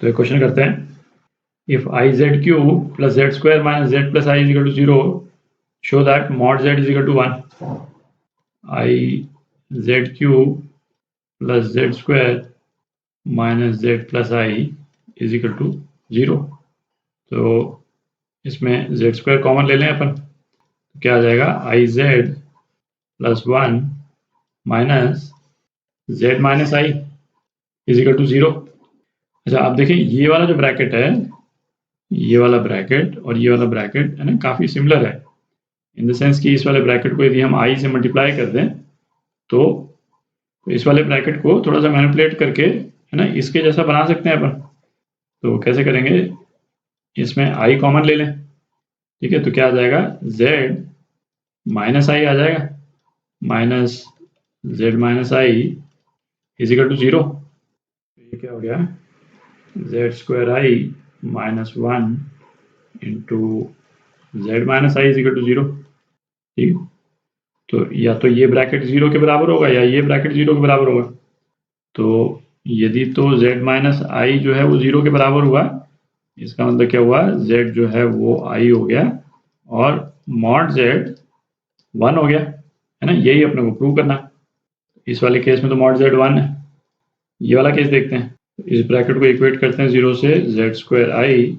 तो एक क्वेश्चन करते हैं, if i z cube plus z square minus z plus i is equal to 0, show that mod z is equal to 1. I z cube plus z square minus z plus i is equal to 0. तो इसमें Z square common ले लें अपन, तो क्या आ जाएगा, i z plus 1 minus z minus i is equal to 0. अच्छा, आप देखें ये वाला जो ब्रैकेट है, ये वाला ब्रैकेट और ये वाला ब्रैकेट है ना, काफ़ी सिमिलर है इन द सेंस कि इस वाले ब्रैकेट को यदि हम आई से मल्टीप्लाई कर दें तो इस वाले ब्रैकेट को थोड़ा सा मैनिपुलेट करके है ना इसके जैसा बना सकते हैं अपन. तो कैसे करेंगे, इसमें आई कॉमन ले लें, ठीक है. तो क्या आ जाएगा, z माइनस आई आ जाएगा, minus z minus i is equal to 0. ये क्या हो गया, z square i minus 1 into z minus i is equal to 0. ठीक है, तो या तो ये ब्रैकेट 0 के बराबर होगा या ये ब्रैकेट 0 के बराबर होगा. तो यदि तो z माइनस आई जो है वो 0 के बराबर हुआ, इसका मतलब क्या हुआ, z जो है वो i हो गया और मॉड z 1 हो गया, है ना. यही अपने को प्रूव करना. इस वाले केस में तो मॉड z 1 है. ये वाला केस देखते हैं, इस ब्रैकेट को इक्वेट करते हैं 0 से, z square i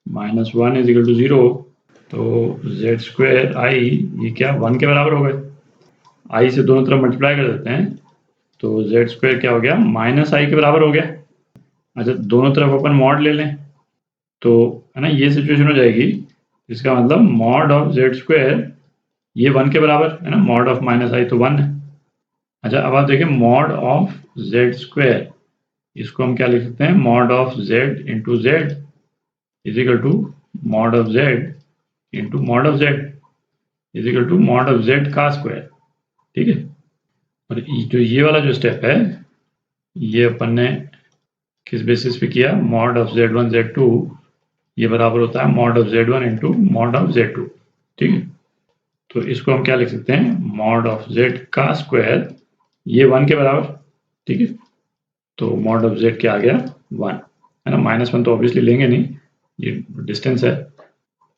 minus 1 is equal to 0. तो जेड स्क्वायर आई ये क्या 1 के बराबर हो गए, आई से दोनों तरफ मल्टीप्लाई कर देते हैं तो जेड स्क्वायर क्या हो गया, माइनस आई के बराबर हो गया. अच्छा, दोनों तरफ अपन मॉड ले लें तो है ना ये सिचुएशन हो जाएगी. इसका मतलब मॉड ऑफ जेड स्क्वायर ये 1 के बराबर है ना, मॉड ऑफ माइनस आई तो 1 है. अच्छा, अब आप देखिए मॉड ऑफ जेड स्क्वायर, इसको हम क्या लिख सकते हैं, mod of z into z is equal to mod of z into mod of z is equal to mod of z का स्क्वायर. ठीक है, और जो ये वाला जो स्टेप है ये अपन ने किस बेसिस पे किया, मॉड ऑफ z1 z2 ये बराबर होता है mod of z1 into mod of z2. ठीक है, तो इसको हम क्या लिख सकते हैं, मॉड ऑफ z का स्क्वायर ये 1 के बराबर. ठीक है, तो मॉड ऑफ z क्या आ गया 1, है ना. माइनस 1 तो ऑब्वियसली लेंगे नहीं, ये डिस्टेंस है.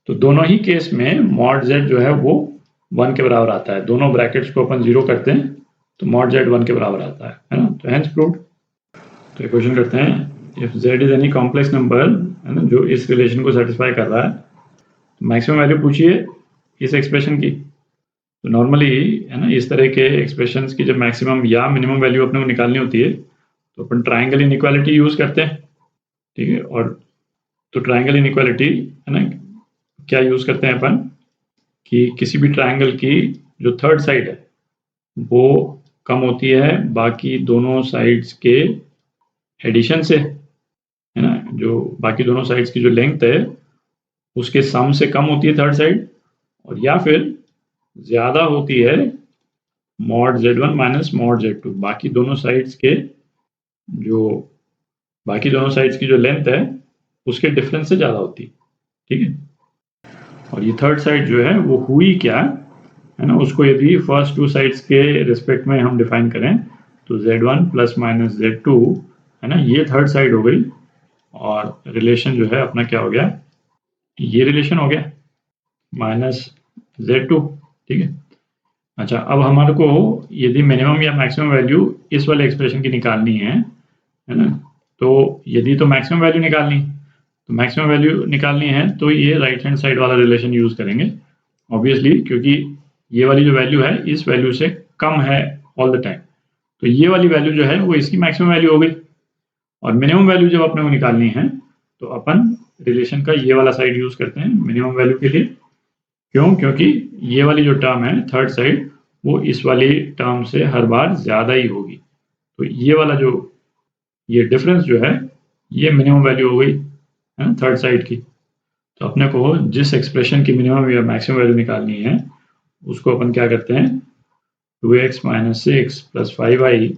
तो दोनों ही केस में मॉड z जो है वो 1 के बराबर आता है. दोनों ब्रैकेट्स को अपन 0 करते हैं तो मॉड z 1 के बराबर आता है ना. तो हेंस प्रूव्ड. तो क्वेश्चन करते हैं, if z is any complex number, है ना, जो इस रिलेशन को सेटिस्फाई कर रहा है, तो मैक्सिमम वैल्यू पूछिए इस एक्सप्रेशन की. तो नॉर्मली है ना इस तरह के एक्सप्रेशंस की जब मैक्सिमम या मिनिमम वैल्यू अपने को निकालनी होती है तो अपन ट्राइंगल इनइक्वालिटी यूज करते हैं. ठीक है, और तो ट्राइंगल इनइक्वालिटी है ना क्या यूज करते हैं अपन, कि किसी भी ट्राइंगल की जो थर्ड साइड है वो कम होती है बाकी दोनों साइड्स के एडिशन से, है ना. जो बाकी दोनों साइड्स की जो लेंथ है उसके सम से कम होती है थर्ड साइड, और या फिर ज्यादा होती है mod z1 minus mod z2. बाकी दोनों साइड्स की जो लेंथ है उसके डिफरेंस से ज्यादा होती है. ठीक है, और ये थर्ड साइड जो है वो हुई क्या है ना, उसको यदि फर्स्ट टू साइड्स के रिस्पेक्ट में हम डिफाइन करें तो z1 प्लस माइनस z2 है ना, ये थर्ड साइड हो गई और रिलेशन जो है अपना क्या हो गया, ये रिलेशन हो गया माइनस z2. ठीक है, अच्छा, अब हमारे को यदि मिनिमम या मैक्सिमम वैल्यू इस वाले एक्सप्रेशन की निकालनी है ना, तो यदि तो मैक्सिमम वैल्यू निकालनी है तो ये राइट हैंड साइड वाला रिलेशन यूज करेंगे ऑब्वियसली, क्योंकि ये वाली जो वैल्यू है इस वैल्यू से कम है ऑल द टाइम. तो ये वाली वैल्यू जो है वो इसकी मैक्सिमम वैल्यू हो गई, और मिनिमम वैल्यू जब अपने को निकालनी है तो अपन रिलेशन का ये वाला साइड यूज करते हैं मिनिमम वैल्यू के लिए. क्यों, क्योंकि ये वाली जो टर्म है थर्ड साइड वो इस वाली टर्म से हर बार ज्यादा ही होगी. तो ये वाला जो ये डिफरेंस जो है ये मिनिमम वैल्यू हो गई है ना थर्ड साइड की. तो अपने को जिस एक्सप्रेशन की मिनिमम या मैक्सिमम वैल्यू निकालनी है उसको अपन क्या करते हैं, 2x माइनस 6 प्लस 5y,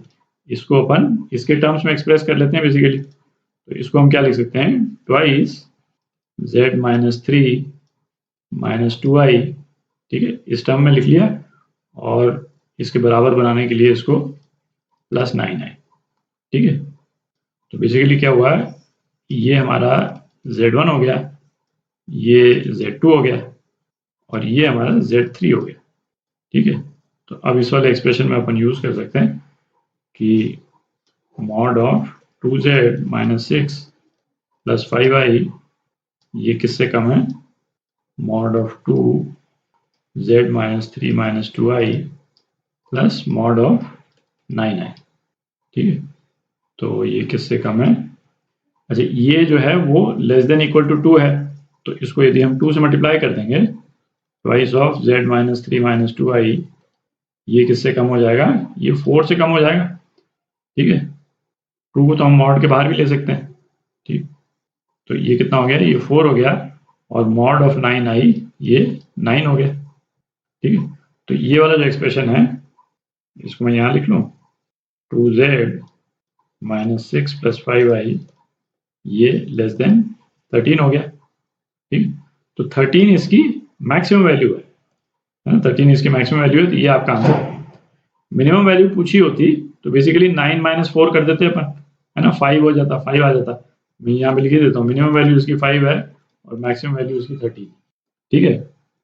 इसको अपन इसके टर्म्स में एक्सप्रेस कर लेते हैं बेसिकली. तो इसको हम क्या लिख सकते हैं, twice z minus 3 minus 2i. ठीक है, इस टर्म में लिख लिया और इसके बराबर बनाने के लिए इसको प्लस 9i. ठीक है, तो बेसिकली क्या हुआ है, ये हमारा Z1 हो गया, ये Z2 हो गया और ये हमारा Z3 हो गया। ठीक है, तो अब इस वाले एक्सप्रेशन में अपन यूज कर सकते हैं कि mod of 2z minus 6 plus 5i ये किससे कम है, mod of 2z minus 3 minus 2i plus mod of 9i। ठीक है, तो ये किससे कम है, अच्छा ये जो है वो लेस देन इक्वल टू 2 है, तो इसको यदि हम 2 से मल्टीप्लाई कर देंगे twice of z minus 3 minus 2i, ये किससे कम हो जाएगा, ये 4 से कम हो जाएगा। ठीक है, 2 को तो हम मॉड के बाहर भी ले सकते हैं। ठीक, तो ये कितना हो गया, ये 4 हो गया और मॉड ऑफ 9i ये 9 हो गया। ठीक है, तो ये वाला जो एक्सप्रेशन है इसको मैं यहाँ लिख लूँ, 2z माइनस 6 प्लस 5i ये लेस देन 13 हो गया। ठीक, तो 13 इसकी मैक्सिमम वैल्यू है ना, 13 इसकी मैक्सिमम वैल्यू है, तो ये आपका आंसर है। मिनिमम वैल्यू पूछी होती तो बेसिकली 9 माइनस 4 कर देते अपन, है ना, 5 हो जाता, 5 आ जाता। मैं यहाँ पे लिख ही देता हूँ, मिनिमम वैल्यू इसकी 5 है और मैक्सिमम वैल्यू इसकी 13। ठीक है,